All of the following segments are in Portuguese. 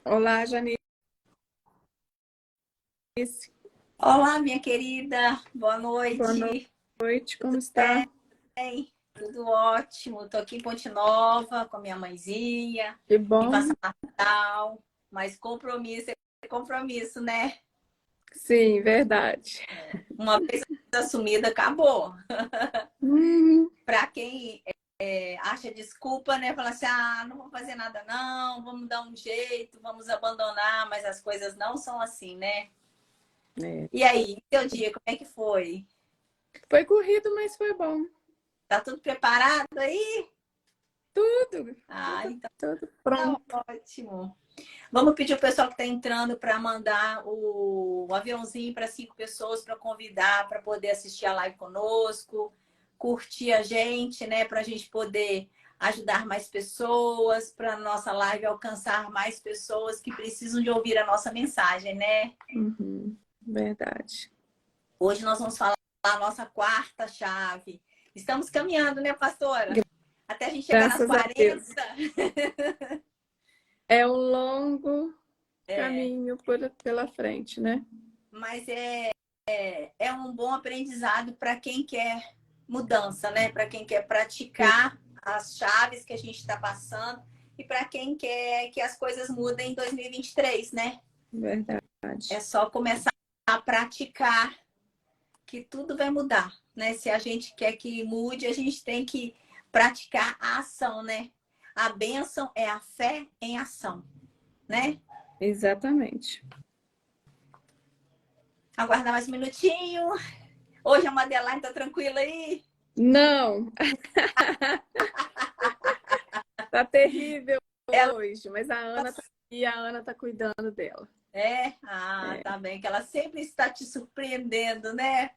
Olá, Janice. Olá, minha querida, boa Boa noite. noite, como Tudo está? bem? Tudo ótimo. Estou aqui em Ponte Nova com a minha mãezinha, Que vim bom. passar Natal, mas compromisso é compromisso, né? Sim, verdade. Uma vez assumida, acabou. Hum, Para quem acha desculpa, né? Fala assim, não vou fazer nada não, vamos dar um jeito, vamos abandonar, mas as coisas não são assim, né? é. E aí, seu dia, como é que foi? Foi corrido, mas foi bom. Tá tudo preparado aí? Tudo, tudo, Então tudo tá pronto. ótimo. Vamos pedir o pessoal que está entrando para mandar o aviãozinho para 5 pessoas para convidar para poder assistir a live conosco, curtir a gente, né? Para a gente poder ajudar mais pessoas, para a nossa live alcançar mais pessoas que precisam de ouvir a nossa mensagem, né? Uhum, verdade. Hoje nós vamos falar a nossa quarta chave. Estamos caminhando, né, pastora? Até a gente chegar nas Graças a 40. Deus. É um longo É, caminho pela frente, né? mas é um bom aprendizado para quem quer mudança, né? Para quem quer Sim, praticar as chaves que a gente está passando e para quem quer que as coisas mudem em 2023, né? É verdade. só começar a praticar que tudo vai mudar, né? Se a gente quer que mude, a gente tem que praticar a ação, né? A bênção é a fé em ação, né? Exatamente. Aguardar mais um minutinho. Hoje a Madeline tá tranquila aí? Não, tá terrível Ela hoje, mas a Ana tá aqui, a Ana tá cuidando dela. é? É. Tá bem, que ela sempre está te surpreendendo, né?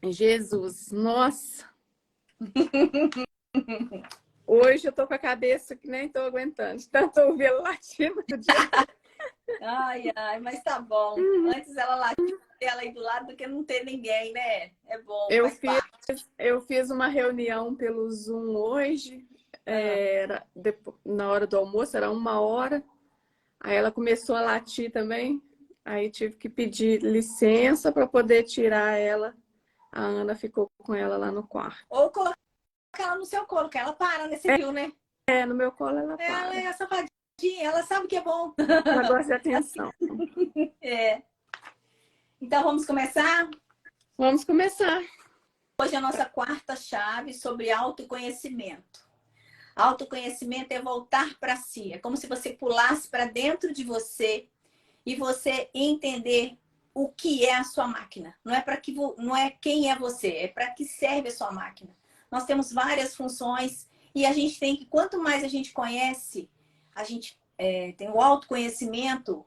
Jesus, nossa. Hoje eu tô com a cabeça que nem tô aguentando, de tanto ouvir ela latindo o dia todo. Ai, ai, mas tá bom. Antes ela latir ela aí do lado do que não ter ninguém, né? É bom, Eu faz fiz, parte. eu fiz uma reunião pelo Zoom hoje, Ah, na hora do almoço, era 1 hora. Aí ela começou a latir também. Aí tive que pedir licença para poder tirar ela. A Ana ficou com ela lá no quarto. ou colocar ela no seu colo, que ela para, né? Você viu, né? É, no meu colo ela Ela para. é safadinha, ela sabe o que é bom. Ela gosta de atenção. É. Então vamos começar? Vamos começar. Hoje é a nossa quarta chave sobre autoconhecimento. Autoconhecimento é voltar para si. É como se você pulasse para dentro de você e você entender o que é a sua máquina. Não é quem é você, é para que serve a sua máquina. Nós temos várias funções e a gente tem que, quanto mais a gente conhece, a gente tem o autoconhecimento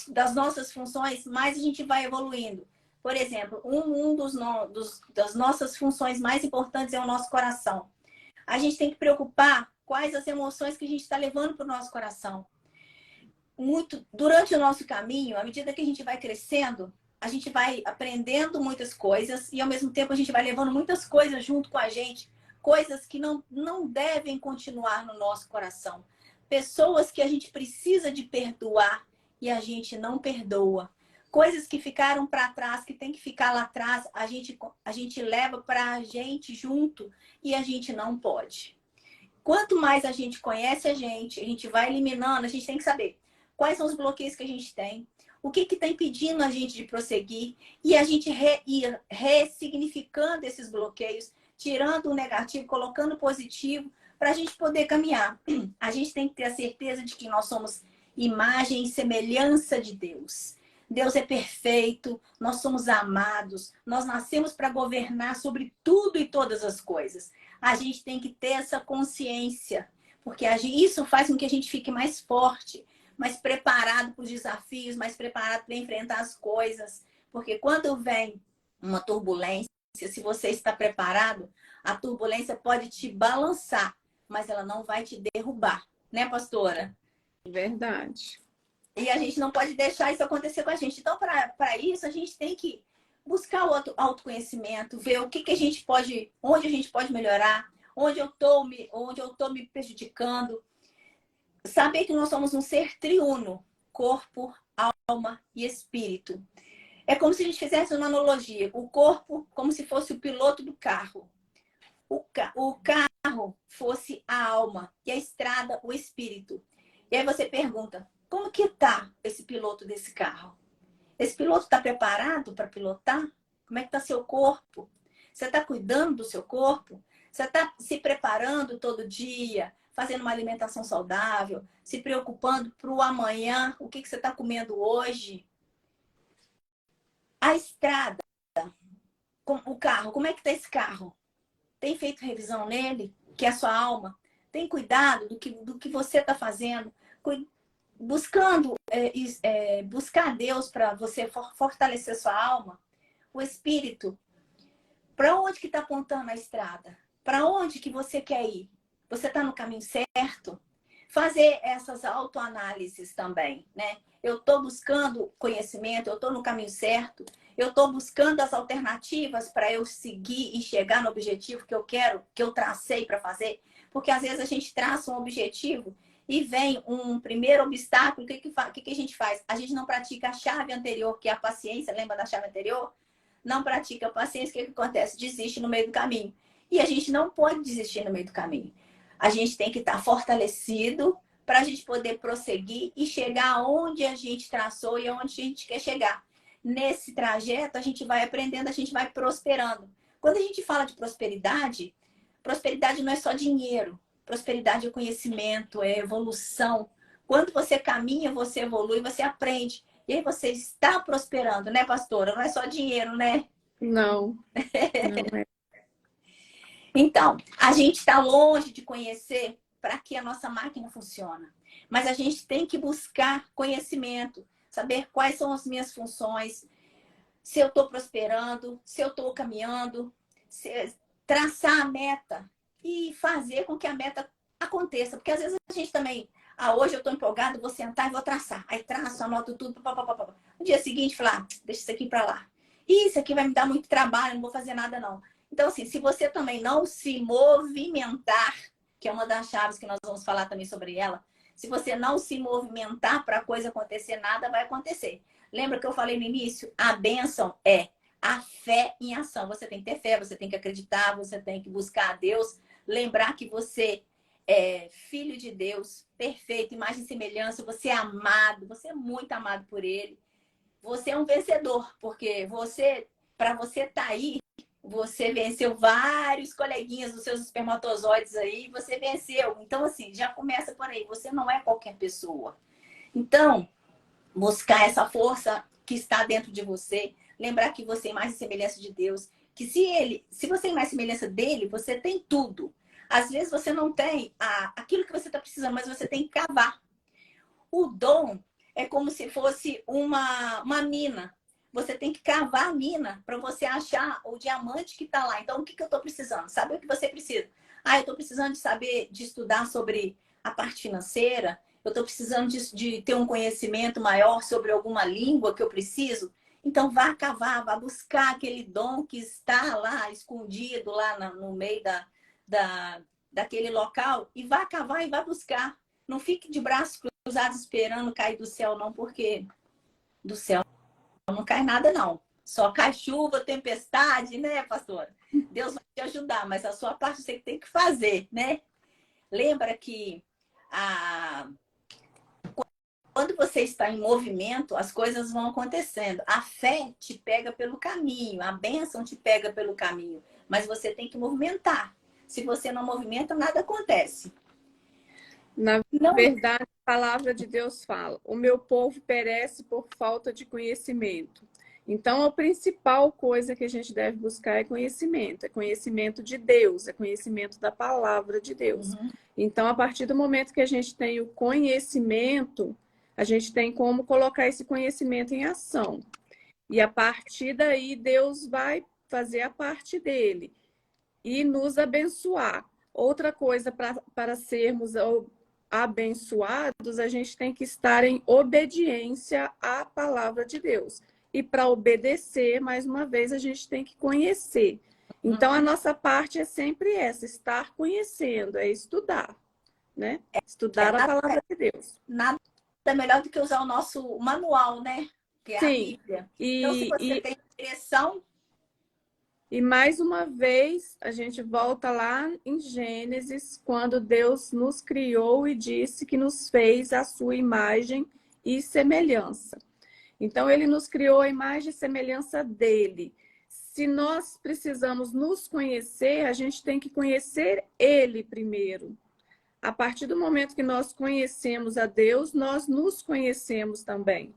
das nossas funções, mais a gente vai evoluindo. Por exemplo, das nossas funções mais importantes é o nosso coração. A gente tem que preocupar quais as emoções que a gente está levando para o nosso coração. Durante o nosso caminho, à medida que a gente vai crescendo, a gente vai aprendendo muitas coisas e ao mesmo tempo a gente vai levando muitas coisas junto com a gente, coisas que não devem continuar no nosso coração. Pessoas que a gente precisa de perdoar e a gente não perdoa. Coisas que ficaram para trás, que tem que ficar lá atrás, a gente leva para a gente junto e a gente não pode. Quanto mais a gente conhece a gente vai eliminando, a gente tem que saber quais são os bloqueios que a gente tem, o que está impedindo a gente de prosseguir, e a gente ir ressignificando esses bloqueios, tirando o negativo, colocando o positivo, para a gente poder caminhar. A gente tem que ter a certeza de que nós somos imagem e semelhança de Deus. Deus é perfeito, nós somos amados, nós nascemos para governar sobre tudo e todas as coisas. A gente tem que ter essa consciência, porque isso faz com que a gente fique mais forte, mais preparado para os desafios, mais preparado para enfrentar as coisas. Porque quando vem uma turbulência, se você está preparado, a turbulência pode te balançar, mas ela não vai te derrubar, né, pastora? Verdade. E a gente não pode deixar isso acontecer com a gente. Então, para isso, a gente tem que buscar o autoconhecimento, ver o que a gente pode, onde a gente pode melhorar, onde eu tô me prejudicando. saber que nós somos um ser triuno, corpo, alma e espírito. É como se a gente fizesse uma analogia. O corpo como se fosse o piloto do carro. O carro fosse a alma e a estrada o espírito. E aí você pergunta, como que está esse piloto desse carro? Esse piloto está preparado para pilotar? Como é que está seu corpo? Você está cuidando do seu corpo? Você está se preparando todo dia, fazendo uma alimentação saudável, se preocupando para o amanhã, o que você está comendo hoje? A estrada, o carro, como é que está esse carro? Tem feito revisão nele? Que é a sua alma? Tem cuidado do que você está fazendo? Buscando buscar Deus para você fortalecer sua alma? O espírito, para onde que está apontando a estrada? Para onde que você quer ir? Você está no caminho certo? Fazer essas autoanálises também, né? Eu estou buscando conhecimento, eu estou no caminho certo, eu estou buscando as alternativas para eu seguir e chegar no objetivo que eu quero, que eu tracei para fazer. Porque às vezes a gente traça um objetivo e vem um primeiro obstáculo, o que a gente faz? A gente não pratica a chave anterior, que é a paciência, lembra da chave anterior? Não pratica a paciência, o que acontece? Desiste no meio do caminho. E a gente não pode desistir no meio do caminho. A gente tem que estar fortalecido para a gente poder prosseguir e chegar aonde a gente traçou e aonde a gente quer chegar. Nesse trajeto, a gente vai aprendendo, a gente vai prosperando. Quando a gente fala de prosperidade, prosperidade não é só dinheiro. Prosperidade é conhecimento, é evolução. Quando você caminha, você evolui, você aprende. E aí você está prosperando, né, pastora? Não é só dinheiro, né? Não, não é. Então, a gente está longe de conhecer para que a nossa máquina funciona. Mas a gente tem que buscar conhecimento, saber quais são as minhas funções, se eu estou prosperando, se eu estou caminhando, traçar a meta e fazer com que a meta aconteça. Porque às vezes a gente também, hoje eu estou empolgado, vou sentar e vou traçar. Aí traço, anoto tudo, papapá. No dia seguinte, falar, deixa isso aqui para lá. Isso aqui vai me dar muito trabalho, não vou fazer nada não. Então, assim, se você também não se movimentar, que é uma das chaves que nós vamos falar também sobre ela, se você não se movimentar para a coisa acontecer, nada vai acontecer. Lembra que eu falei no início? A bênção é a fé em ação. Você tem que ter fé, você tem que acreditar, você tem que buscar a Deus. Lembrar que você é filho de Deus, perfeito, imagem e semelhança, você é amado, você é muito amado por Ele. Você é um vencedor, porque para você estar aí, você venceu vários coleguinhas dos seus espermatozoides aí, você venceu. Então, assim, já começa por aí. Você não é qualquer pessoa. Então, buscar essa força que está dentro de você, lembrar que você é mais semelhança de Deus, que se você é mais semelhança dele, você tem tudo. Às vezes você não tem aquilo que você está precisando, mas você tem que cavar. O dom é como se fosse uma mina. Você tem que cavar a mina para você achar o diamante que está lá. Então, o que eu estou precisando? Sabe o que você precisa? Eu estou precisando de saber, de estudar sobre a parte financeira. Eu estou precisando de ter um conhecimento maior sobre alguma língua que eu preciso. Então, vá cavar, vá buscar aquele dom que está lá, escondido, lá no meio daquele local. E vá cavar e vá buscar. Não fique de braços cruzados esperando cair do céu, não, porque do céu não cai nada, não. Só cai chuva, tempestade, né, pastora? Deus vai te ajudar, mas a sua parte você tem que fazer, né? Lembra que quando você está em movimento, as coisas vão acontecendo. A fé te pega pelo caminho, a bênção te pega pelo caminho, mas você tem que movimentar. Se você não movimenta, nada acontece. Na Não. verdade, a palavra de Deus fala: o meu povo perece por falta de conhecimento. Então, a principal coisa que a gente deve buscar é conhecimento de Deus, é conhecimento da palavra de Deus. Uhum. Então, a partir do momento que a gente tem o conhecimento, a gente tem como colocar esse conhecimento em ação. E a partir daí, Deus vai fazer a parte dele e nos abençoar. Outra coisa para sermos abençoados, a gente tem que estar em obediência à palavra de Deus. E para obedecer, mais uma vez, a gente tem que conhecer. Então, a nossa parte é sempre essa, estar conhecendo, é estudar. né? Estudar a palavra de Deus. Nada melhor do que usar o nosso manual, né? Que é a Sim. Bíblia. Então, se você tem direção... E mais uma vez, a gente volta lá em Gênesis, quando Deus nos criou e disse que nos fez a sua imagem e semelhança. Então, ele nos criou a imagem e semelhança dele. Se nós precisamos nos conhecer, a gente tem que conhecer ele primeiro. A partir do momento que nós conhecemos a Deus, nós nos conhecemos também.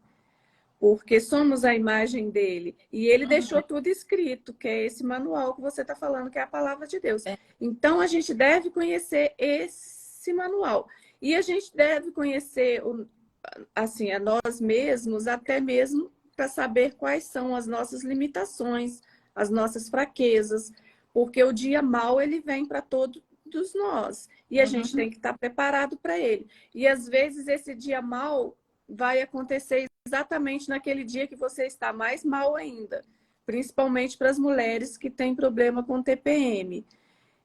Porque somos a imagem dele. E ele deixou tudo escrito, que é esse manual que você está falando, que é a palavra de Deus. Então, a gente deve conhecer esse manual. E a gente deve conhecer assim, a nós mesmos, até mesmo para saber quais são as nossas limitações, as nossas fraquezas. Porque o dia mau, ele vem para todos nós. E a gente tem que estar preparado para ele. E, às vezes, esse dia mau vai acontecer exatamente naquele dia que você está mais mal ainda, principalmente para as mulheres que têm problema com TPM.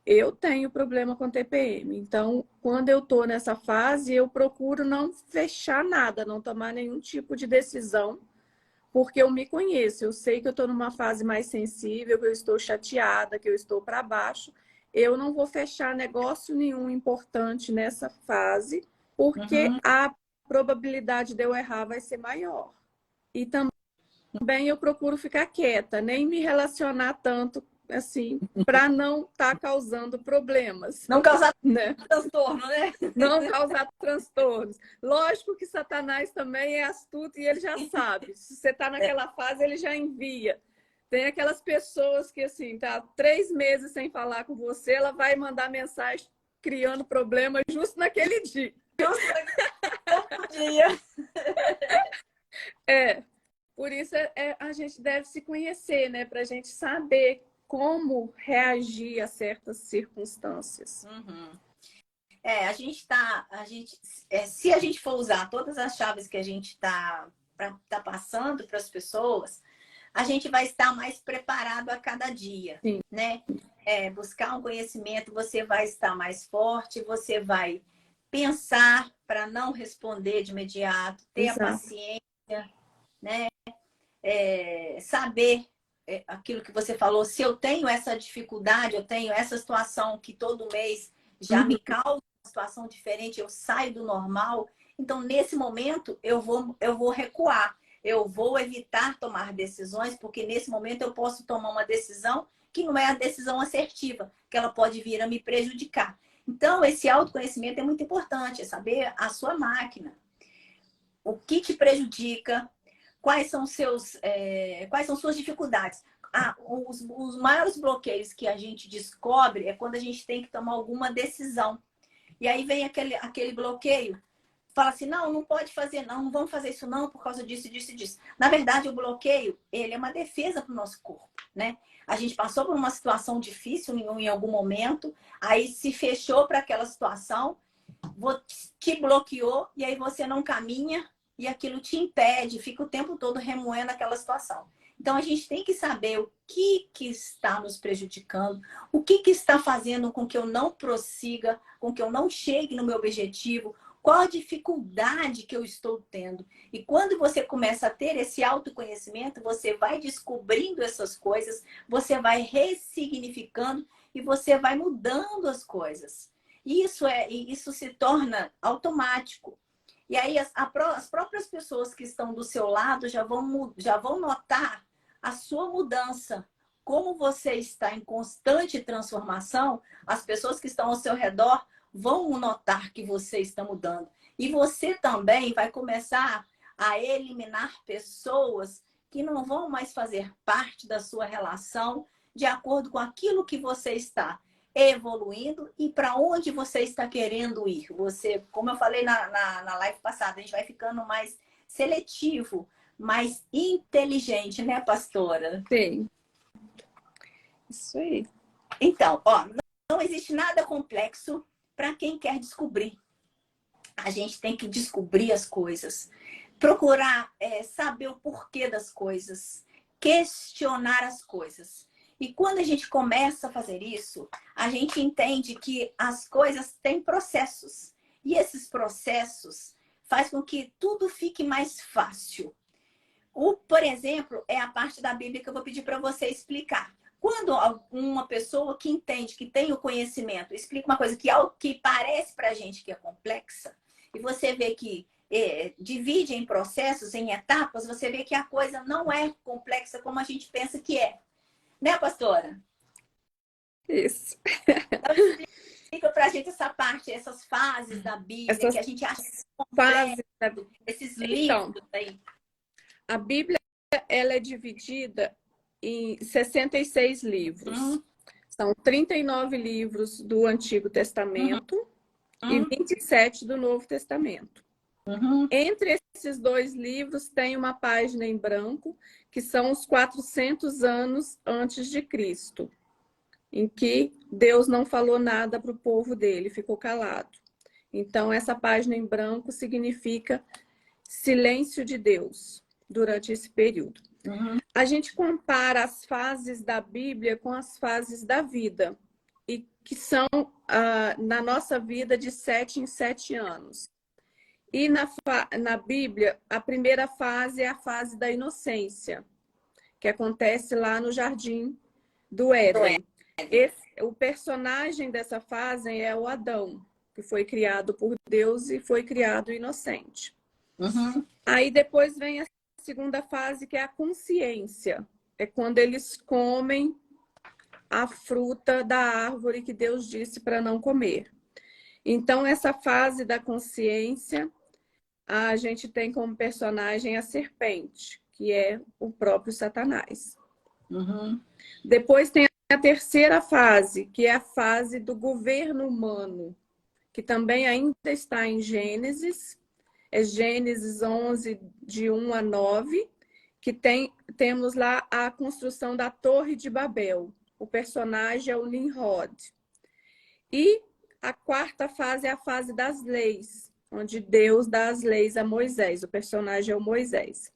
Eu tenho problema com TPM, então quando eu estou nessa fase, eu procuro não fechar nada, não tomar nenhum tipo de decisão, porque eu me conheço, eu sei que eu estou numa fase mais sensível, que eu estou chateada, que eu estou para baixo, eu não vou fechar negócio nenhum importante nessa fase, porque a probabilidade de eu errar vai ser maior. E também eu procuro ficar quieta, nem me relacionar tanto assim, para não estar causando problemas. Não causar né? transtorno, né? Não causar transtornos. Lógico que Satanás também é astuto e ele já sabe. Se você está naquela fase, ele já envia. Tem aquelas pessoas que, assim, tá 3 meses sem falar com você, ela vai mandar mensagem criando problemas justo naquele dia. Todo dia. Por isso a gente deve se conhecer, né? Para a gente saber como reagir a certas circunstâncias. Se a gente for usar todas as chaves que a gente está passando para as pessoas, a gente vai estar mais preparado a cada dia, Sim. né? Buscar um conhecimento, você vai estar mais forte, você vai pensar para não responder de imediato, ter Exato. a paciência, né? Saber aquilo que você falou, se eu tenho essa dificuldade, eu tenho essa situação que todo mês já me causa uma situação diferente, eu saio do normal, então nesse momento eu vou recuar, eu vou evitar tomar decisões, porque nesse momento eu posso tomar uma decisão que não é a decisão assertiva, que ela pode vir a me prejudicar. Então, esse autoconhecimento é muito importante, é saber a sua máquina, o que te prejudica, quais são suas dificuldades. Os maiores bloqueios que a gente descobre é quando a gente tem que tomar alguma decisão. E aí vem aquele bloqueio, fala assim, não pode fazer, não vamos fazer isso não, por causa disso, disso e disso. Na verdade, o bloqueio, ele é uma defesa para o nosso corpo, né? A gente passou por uma situação difícil em algum momento, aí se fechou para aquela situação, te bloqueou, e aí você não caminha, e aquilo te impede, fica o tempo todo remoendo aquela situação. Então, a gente tem que saber o que está nos prejudicando, o que está fazendo com que eu não prossiga, com que eu não chegue no meu objetivo, qual a dificuldade que eu estou tendo. E quando você começa a ter esse autoconhecimento, você vai descobrindo essas coisas, você vai ressignificando e você vai mudando as coisas. Isso se torna automático. E aí as próprias pessoas que estão do seu lado já vão notar a sua mudança. Como você está em constante transformação, as pessoas que estão ao seu redor vão notar que você está mudando. E você também vai começar a eliminar pessoas que não vão mais fazer parte da sua relação de acordo com aquilo que você está evoluindo e para onde você está querendo ir. Você, como eu falei na live passada, a gente vai ficando mais seletivo, mais inteligente, né, pastora? Sim. Isso aí. Então, não existe nada complexo para quem quer descobrir. A gente tem que descobrir as coisas, procurar saber o porquê das coisas, questionar as coisas. E quando a gente começa a fazer isso, a gente entende que as coisas têm processos. E esses processos faz com que tudo fique mais fácil. Por exemplo, é a parte da Bíblia que eu vou pedir para você explicar. Quando uma pessoa que entende, que tem o conhecimento, explica uma coisa que parece para a gente que é complexa, e você vê que divide em processos, em etapas, você vê que a coisa não é complexa como a gente pensa que é. Né, pastora? Isso. Então, explica pra gente essa parte, essas fases da Bíblia, Essas que a gente acha fases da... complexo, esses Então, livros aí. a Bíblia, ela é dividida em 66 livros. São 39 livros do Antigo Testamento e 27 do Novo Testamento. Entre esses dois livros tem uma página em branco, que são os 400 anos antes de Cristo, em que Deus não falou nada para o povo dele, ficou calado. Então, essa página em branco significa silêncio de Deus durante esse período. A gente compara as fases da Bíblia com as fases da vida, e que são, na nossa vida, de 7 em 7 anos. E na Bíblia, a primeira fase é a fase da inocência, que acontece lá no Jardim do Éden. O personagem dessa fase é o Adão, que foi criado por Deus e foi criado inocente. Aí depois vem a segunda fase, que é a consciência. É quando eles comem a fruta da árvore que Deus disse para não comer. Então, essa fase da consciência, a gente tem como personagem a serpente, que é o próprio Satanás. Depois tem a terceira fase, que é a fase do governo humano, que também ainda está em Gênesis. É Gênesis 11, de 1 a 9, que temos lá a construção da Torre de Babel. O personagem é o Nimrod. E a quarta fase é a fase das leis, onde Deus dá as leis a Moisés. O personagem é o Moisés.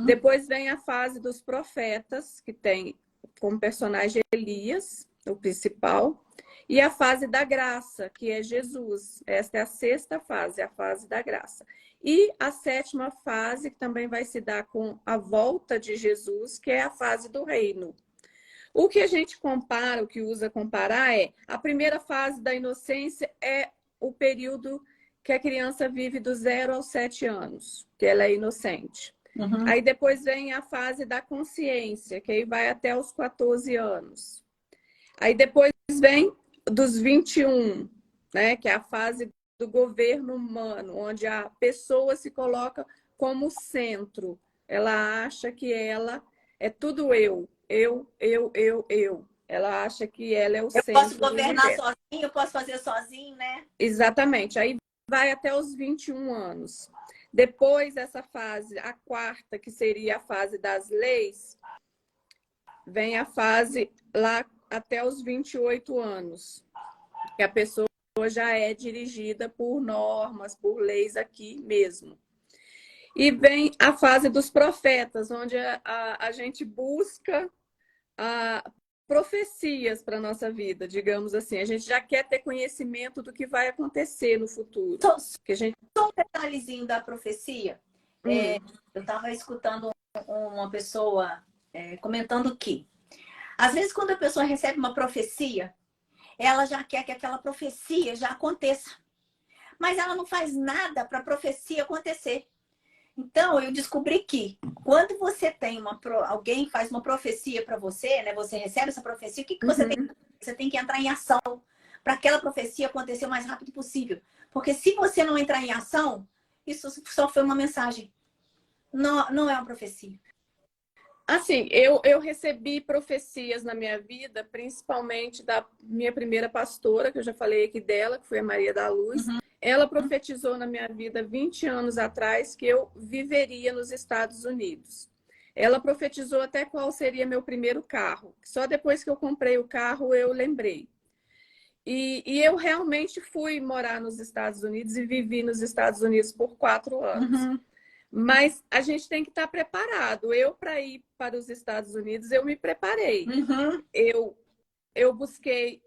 Depois vem a fase dos profetas, que tem como personagem Elias, o principal. E a fase da graça, que é Jesus. Esta é a sexta fase, a fase da graça. E a sétima fase, que também vai se dar com a volta de Jesus, que é a fase do reino. O que a gente compara, o que usa comparar é a primeira fase da inocência é o período que a criança vive do 0 aos 7 anos, que ela é inocente. Aí depois vem a fase da consciência, que aí vai até os 14 anos. Aí depois vem dos 21, né, que é a fase do governo humano, onde a pessoa se coloca como centro. Ela acha que ela é tudo eu. Ela acha que ela é o centro. Eu posso governar sozinho, eu posso fazer sozinho, né? Exatamente. Aí vai até os 21 anos. Depois, essa fase, a quarta, que seria a fase das leis, vem a fase lá até os 28 anos, que a pessoa já é dirigida por normas, por leis aqui mesmo. E vem a fase dos profetas, onde a gente busca profecias para a nossa vida, digamos assim. A gente já quer ter conhecimento do que vai acontecer no futuro. Só um detalhezinho da profecia. Eu estava escutando uma pessoa comentando que, às vezes, quando a pessoa recebe uma profecia, ela já quer que aquela profecia já aconteça. Mas ela não faz nada para a profecia acontecer. Então, eu descobri que quando você tem alguém faz uma profecia para você, né? Você recebe essa profecia, o que você tem? Você tem que entrar em ação para aquela profecia acontecer o mais rápido possível. Porque se você não entrar em ação, isso só foi uma mensagem. Não é uma profecia. Assim, eu recebi profecias na minha vida, principalmente da minha primeira pastora, que eu já falei aqui dela, que foi a Maria da Luz. Ela profetizou na minha vida 20 anos atrás que eu viveria nos Estados Unidos. Ela profetizou até qual seria meu primeiro carro. Só depois que eu comprei o carro, eu lembrei. E eu realmente fui morar nos Estados Unidos e vivi nos Estados Unidos por 4 anos. Mas a gente tem que estar preparado. Para ir para os Estados Unidos, eu me preparei. Eu busquei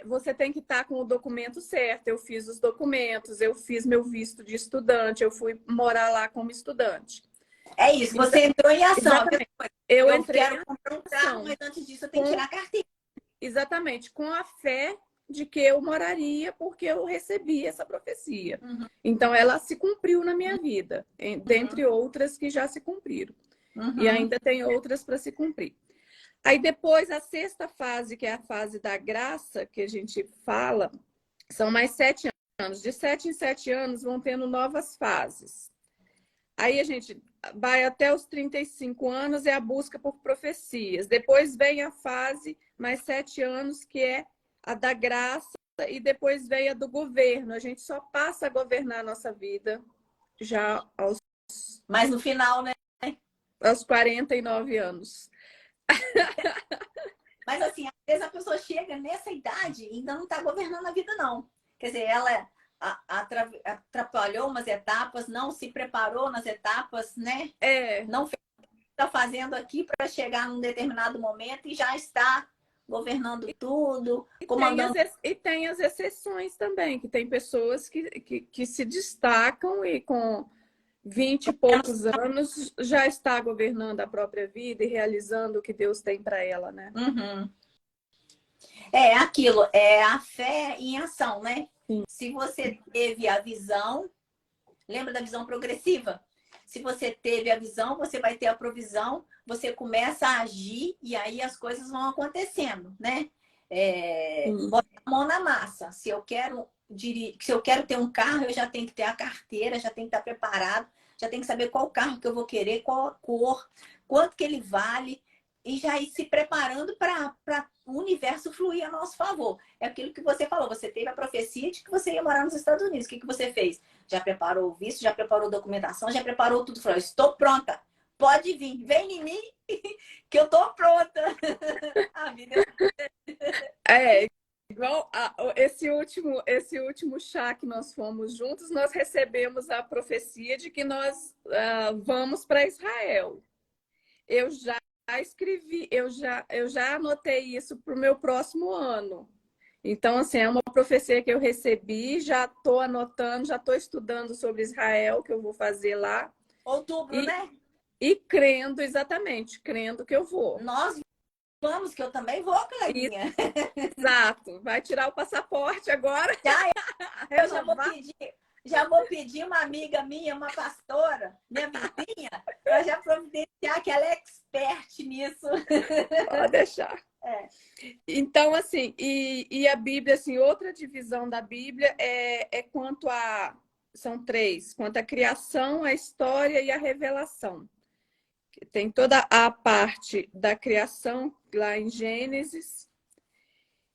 você tem que estar com o documento certo. Eu fiz os documentos, eu fiz meu visto de estudante, eu fui morar lá como estudante. É isso, Então, você entrou em ação. exatamente. Eu Eu entrei quero em comprar um carro, ação mas antes disso eu tenho que tirar a carteira. exatamente, com a fé de que eu moraria porque eu recebi essa profecia. Uhum. Então, ela se cumpriu na minha vida, dentre Uhum. outras que já se cumpriram. E Uhum. ainda tem outras para se cumprir. Aí depois, a sexta fase, que é a fase da graça, que a gente fala, são mais 7 anos. De 7 em 7 anos vão tendo novas fases. Aí a gente vai até os 35 anos, é a busca por profecias. Depois vem a fase mais 7 anos, que é a da graça, e depois vem a do governo. A gente só passa a governar a nossa vida já Mas no final, né? aos 49 anos. Mas assim, às vezes a pessoa chega nessa idade e ainda não está governando a vida, não. Quer dizer, ela atrapalhou umas etapas, não se preparou nas etapas, né? Não fez o que está fazendo aqui para chegar num determinado momento e já está governando tudo, comandando. E tem as exceções também, que tem pessoas que se destacam e com 20 e poucos anos já está governando a própria vida e realizando o que Deus tem para ela, né? Uhum. É aquilo, é a fé em ação, né? Sim. Se você teve a visão, lembra da visão progressiva? Se você teve a visão, você vai ter a provisão, você começa a agir e aí as coisas vão acontecendo, né? Bota a mão na massa. Se eu quero ter um carro, eu já tenho que ter a carteira, já tenho que estar preparado, já tenho que saber qual carro que eu vou querer, qual a cor, quanto que ele vale, e já ir se preparando para o universo fluir a nosso favor. É aquilo que você falou, você teve a profecia de que você ia morar nos Estados Unidos. O que você fez? Já preparou o visto, já preparou documentação, já preparou tudo. Falou, estou pronta, pode vir, vem em mim que eu estou pronta. A vida Igual esse último chá que nós fomos juntos, nós recebemos a profecia de que nós vamos para Israel. Eu já escrevi, eu já anotei isso para o meu próximo ano. Então, assim, é uma profecia que eu recebi, já estou anotando, já estou estudando sobre Israel, que eu vou fazer lá. Outubro, né? E crendo, exatamente, crendo que eu vou. Nós vamos, que eu também vou, Clarinha. Exato. Vai tirar o passaporte agora. Eu já vou pedir uma amiga minha, uma pastora, minha vizinha, para já providenciar que ela é expert nisso. Pode deixar. Então, assim, e a Bíblia, assim, outra divisão da Bíblia é quanto a... São 3. Quanto à criação, a história e a revelação. Tem toda a parte da criação lá em Gênesis.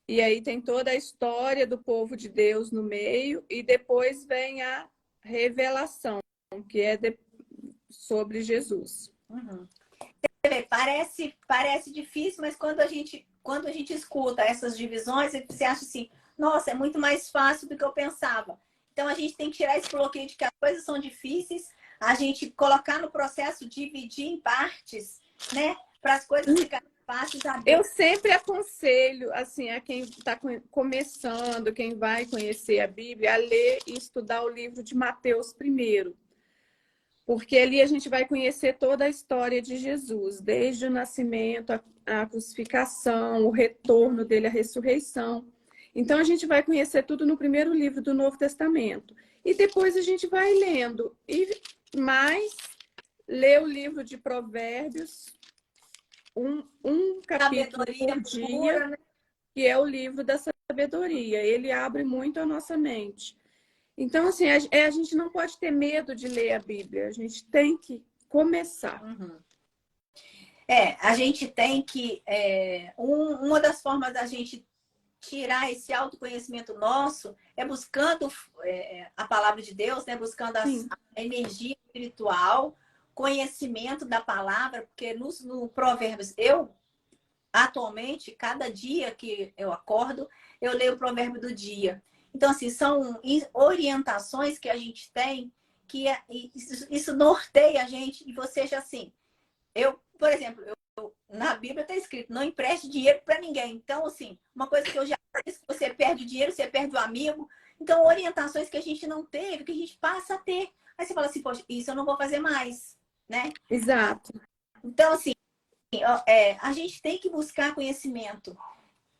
E aí tem toda a história do povo de Deus no meio. E depois vem a revelação, que é sobre Jesus. Uhum. Parece difícil, mas quando a gente escuta essas divisões, você acha assim, nossa, é muito mais fácil do que eu pensava. Então a gente tem que tirar esse bloqueio de que as coisas são difíceis, a gente colocar no processo, dividir em partes, né? Para as coisas ficarem fáceis. Eu sempre aconselho, assim, a quem está começando, quem vai conhecer a Bíblia, a ler e estudar o livro de Mateus primeiro. Porque ali a gente vai conhecer toda a história de Jesus, desde o nascimento, a crucificação, o retorno dele, a ressurreição. Então a gente vai conhecer tudo no primeiro livro do Novo Testamento. E depois a gente vai lendo. E mais, ler o livro de Provérbios, um capítulo por dia, né? Que é o livro da sabedoria. Ele abre muito a nossa mente. Então, assim, a gente não pode ter medo de ler a Bíblia. A gente tem que começar. Uhum. A gente tem que... uma das formas da gente tirar esse autoconhecimento nosso é buscando a palavra de Deus, né? Buscando a energia espiritual, conhecimento da palavra, porque no Provérbios, atualmente, cada dia que eu acordo, eu leio o provérbio do dia. Então, assim, são orientações que a gente tem que isso norteia a gente. E você já, assim, por exemplo, na Bíblia está escrito, não empreste dinheiro para ninguém. Então, assim, uma coisa que eu já disse, você perde o dinheiro, você perde o amigo. Então, orientações que a gente não teve, que a gente passa a ter. Aí você fala assim, poxa, isso eu não vou fazer mais, né? Exato. Então, assim, a gente tem que buscar conhecimento.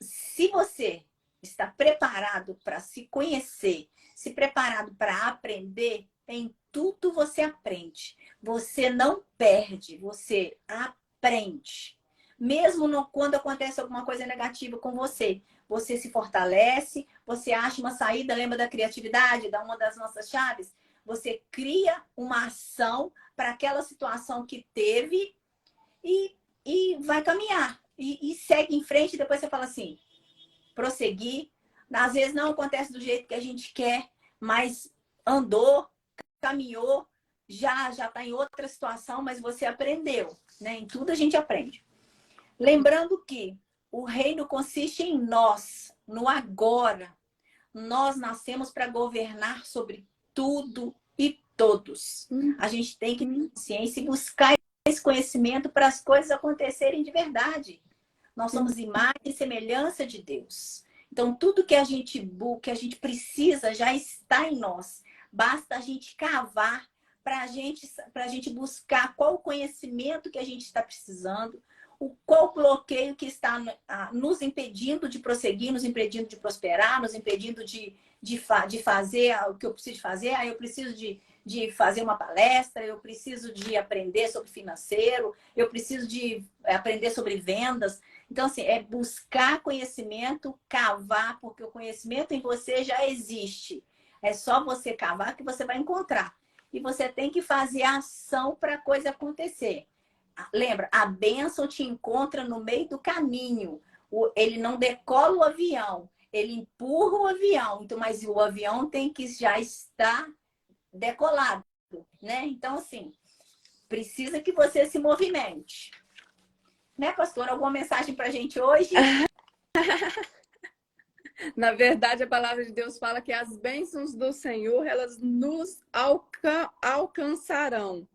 Se você está preparado para se conhecer, se preparado para aprender, em tudo você aprende. Você não perde, você aprende. Mesmo quando acontece alguma coisa negativa com você, você se fortalece, você acha uma saída, lembra da criatividade, da uma das nossas chaves? Você cria uma ação para aquela situação que teve e vai caminhar. E segue em frente, e depois você fala assim, prosseguir. Às vezes não acontece do jeito que a gente quer, mas andou, caminhou, já está em outra situação, mas você aprendeu, né? Em tudo a gente aprende. Lembrando que o reino consiste em nós, no agora. Nós nascemos para governar sobre tudo e todos. A gente tem que ter consciência e buscar esse conhecimento para as coisas acontecerem de verdade. Nós somos imagem e semelhança de Deus. Então, tudo que a gente precisa já está em nós. Basta a gente cavar para a gente buscar qual o conhecimento que a gente está precisando, qual bloqueio que está nos impedindo de prosseguir, nos impedindo de prosperar, nos impedindo de fazer o que eu preciso fazer. Eu preciso de fazer uma palestra, eu preciso de aprender sobre financeiro, eu preciso de aprender sobre vendas. Então, assim, é buscar conhecimento, cavar, porque o conhecimento em você já existe. É só você cavar que você vai encontrar. E você tem que fazer ação para a coisa acontecer. Lembra, a bênção te encontra no meio do caminho. Ele não decola o avião, ele empurra o avião. Então, mas o avião tem que já estar decolado, né? Então, assim, precisa que você se movimente. Né, pastor? Alguma mensagem para a gente hoje? Na verdade, a palavra de Deus fala que as bênçãos do Senhor, elas nos alcançarão.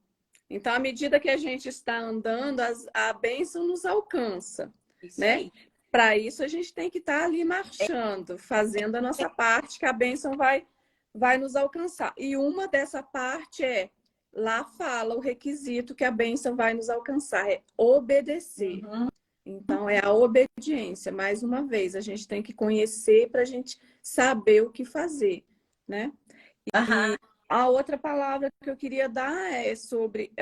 Então, à medida que a gente está andando, a bênção nos alcança, Isso né? aí. Para isso, a gente tem que estar ali marchando, fazendo a nossa parte, que a bênção vai nos alcançar. E uma dessa parte lá fala o requisito que a bênção vai nos alcançar, é obedecer. Uhum. Então, é a obediência. Mais uma vez, a gente tem que conhecer para a gente saber o que fazer, né? E a outra palavra que eu queria dar é sobre...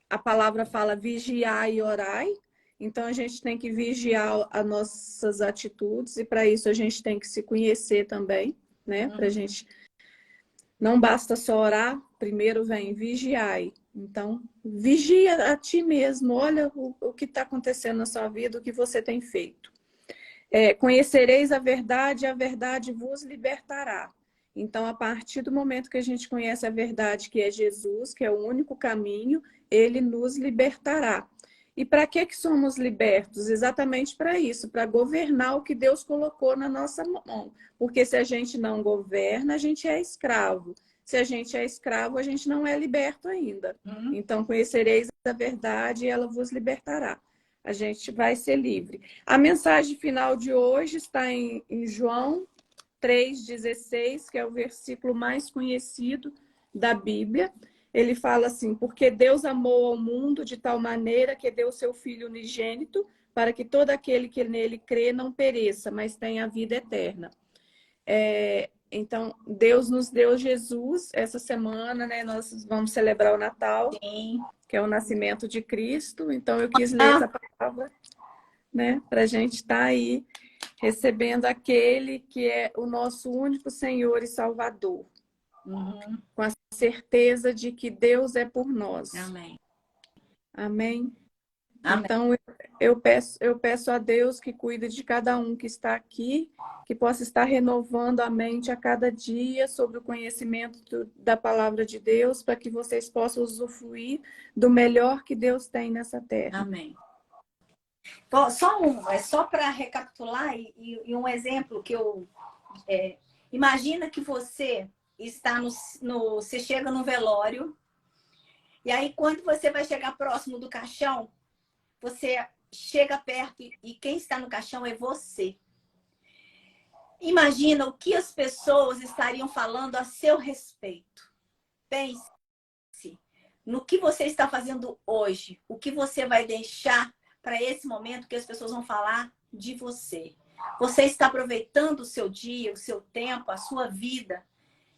a palavra fala vigiar e orai. Então, a gente tem que vigiar as nossas atitudes e, para isso, a gente tem que se conhecer também, né? Para a gente... Não basta só orar, primeiro vem vigiar. Então, vigia a ti mesmo, olha o que está acontecendo na sua vida, o que você tem feito. Conhecereis a verdade vos libertará. Então, a partir do momento que a gente conhece a verdade, que é Jesus, que é o único caminho, ele nos libertará. E para que somos libertos? Exatamente para isso, para governar o que Deus colocou na nossa mão. Porque se a gente não governa, a gente é escravo. Se a gente é escravo, a gente não é liberto ainda. Então, conhecereis a verdade e ela vos libertará. A gente vai ser livre. A mensagem final de hoje está em João 3,16, que é o versículo mais conhecido da Bíblia. Ele fala assim, porque Deus amou ao mundo de tal maneira que deu seu Filho unigênito para que todo aquele que nele crê não pereça, mas tenha a vida eterna. Então, Deus nos deu Jesus essa semana, né? Nós vamos celebrar o Natal, Sim. Que é o nascimento de Cristo. Então, eu quis ler essa palavra, né? Para a gente estar aí recebendo aquele que é o nosso único Senhor e Salvador. Com a certeza de que Deus é por nós. Amém. Amém? Amém. Então, eu peço a Deus que cuide de cada um que está aqui, que possa estar renovando a mente a cada dia sobre o conhecimento da palavra de Deus, para que vocês possam usufruir do melhor que Deus tem nessa terra. Amém. Só para recapitular e um exemplo que eu... imagina que você está você chega no velório E aí, quando você vai chegar próximo do caixão, você chega perto e quem está no caixão é você. Imagina o que as pessoas estariam falando a seu respeito. Pense no que você está fazendo hoje, o que você vai deixar para esse momento que as pessoas vão falar de você. Você está aproveitando o seu dia, o seu tempo, a sua vida,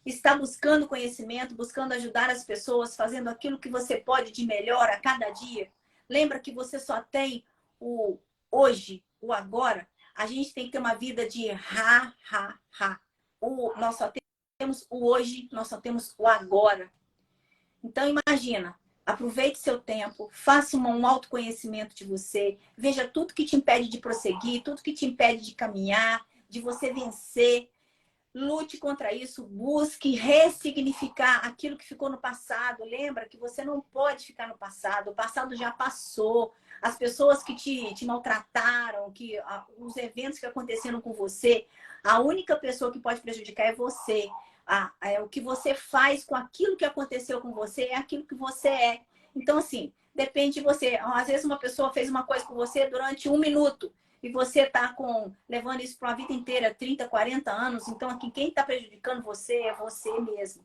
está buscando conhecimento, buscando ajudar as pessoas, fazendo aquilo que você pode de melhor a cada dia. Lembra que você só tem o hoje, o agora. A gente tem que ter uma vida de ha. Nós só temos o hoje, nós só temos o agora. Então, imagina, aproveite seu tempo, faça um autoconhecimento de você, veja tudo que te impede de prosseguir, tudo que te impede de caminhar, de você vencer. Lute contra isso, busque ressignificar aquilo que ficou no passado. Lembra que você não pode ficar no passado, o passado já passou. As pessoas que te maltrataram, os eventos que aconteceram com você, a única pessoa que pode prejudicar é você. O que você faz com aquilo que aconteceu com você é aquilo que você é. Então, assim, depende de você. Às vezes uma pessoa fez uma coisa com você durante 1 minuto e você está levando isso para a vida inteira, 30, 40 anos. Então, aqui, quem está prejudicando você é você mesmo.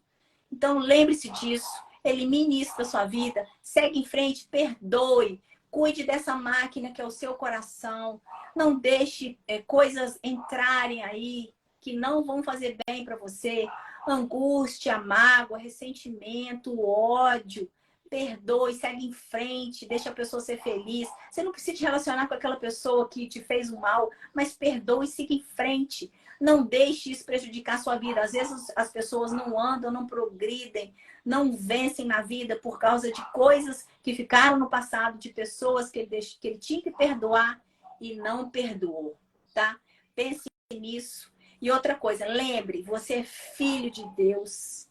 Então, lembre-se disso. Elimine isso da sua vida. Segue em frente, perdoe. Cuide dessa máquina que é o seu coração. Não deixe coisas entrarem aí que não vão fazer bem para você. Angústia, mágoa, ressentimento, ódio. Perdoe, segue em frente, deixa a pessoa ser feliz. Você não precisa se relacionar com aquela pessoa que te fez o mal, mas perdoe e siga em frente. Não deixe isso prejudicar a sua vida. Às vezes as pessoas não andam, não progridem, não vencem na vida por causa de coisas que ficaram no passado, de pessoas que ele tinha que perdoar e não perdoou, tá? Pense nisso. E outra coisa, lembre, você é filho de Deus.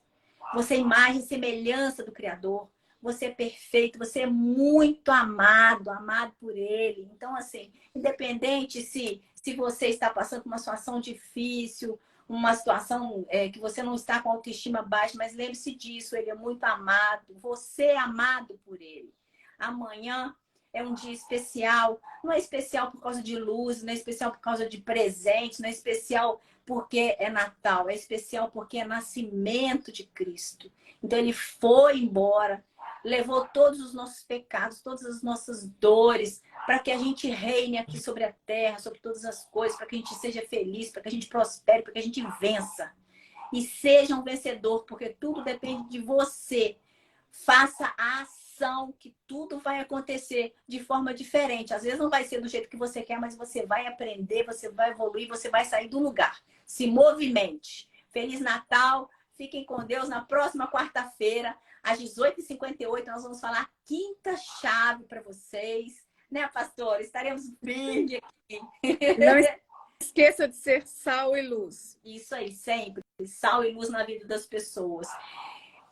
Você é imagem e semelhança do Criador. Você é perfeito, você é muito amado por Ele. Então, assim, independente se você está passando por uma situação difícil, uma situação que você não está com autoestima baixa, mas lembre-se disso, Ele é muito amado. Você é amado por Ele. Amanhã é um dia especial. Não é especial por causa de luz, não é especial por causa de presentes, não é especial porque é Natal, é especial porque é nascimento de Cristo. Então, Ele foi embora, levou todos os nossos pecados, todas as nossas dores, para que a gente reine aqui sobre a terra, sobre todas as coisas, para que a gente seja feliz, para que a gente prospere, para que a gente vença. E seja um vencedor, porque tudo depende de você. Faça a ação, que tudo vai acontecer de forma diferente. Às vezes não vai ser do jeito que você quer, mas você vai aprender, você vai evoluir, você vai sair do lugar. Se movimente. Feliz Natal, fiquem com Deus. Na próxima quarta-feira, às 18h58, nós vamos falar quinta chave para vocês. Né, pastor? Estaremos firmes aqui. Não esqueça de ser sal e luz. Isso aí, sempre. Sal e luz na vida das pessoas.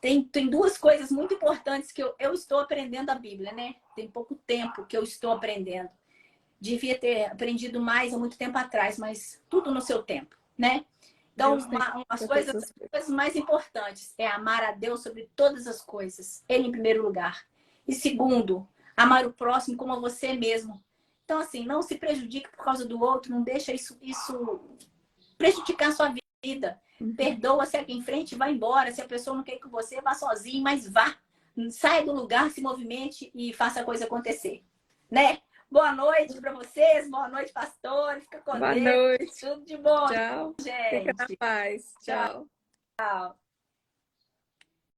Tem 2 coisas muito importantes que eu estou aprendendo a Bíblia, né? Tem pouco tempo que eu estou aprendendo. Devia ter aprendido mais há muito tempo atrás, mas tudo no seu tempo, né? Então, as coisas mais importantes é amar a Deus sobre todas as coisas. Ele em primeiro lugar. E segundo, amar o próximo como a você mesmo. Então, assim, não se prejudique por causa do outro. Não deixa isso prejudicar a sua vida. Perdoa, segue em frente, vai embora. Se a pessoa não quer ir com você, vá sozinho, mas vá. Saia do lugar, se movimente e faça a coisa acontecer. Né? Boa noite para vocês. Boa noite, pastor. Fica com Deus. Boa noite. Tudo de bom. Tchau. Gente. Fica na paz. Tchau. Tchau.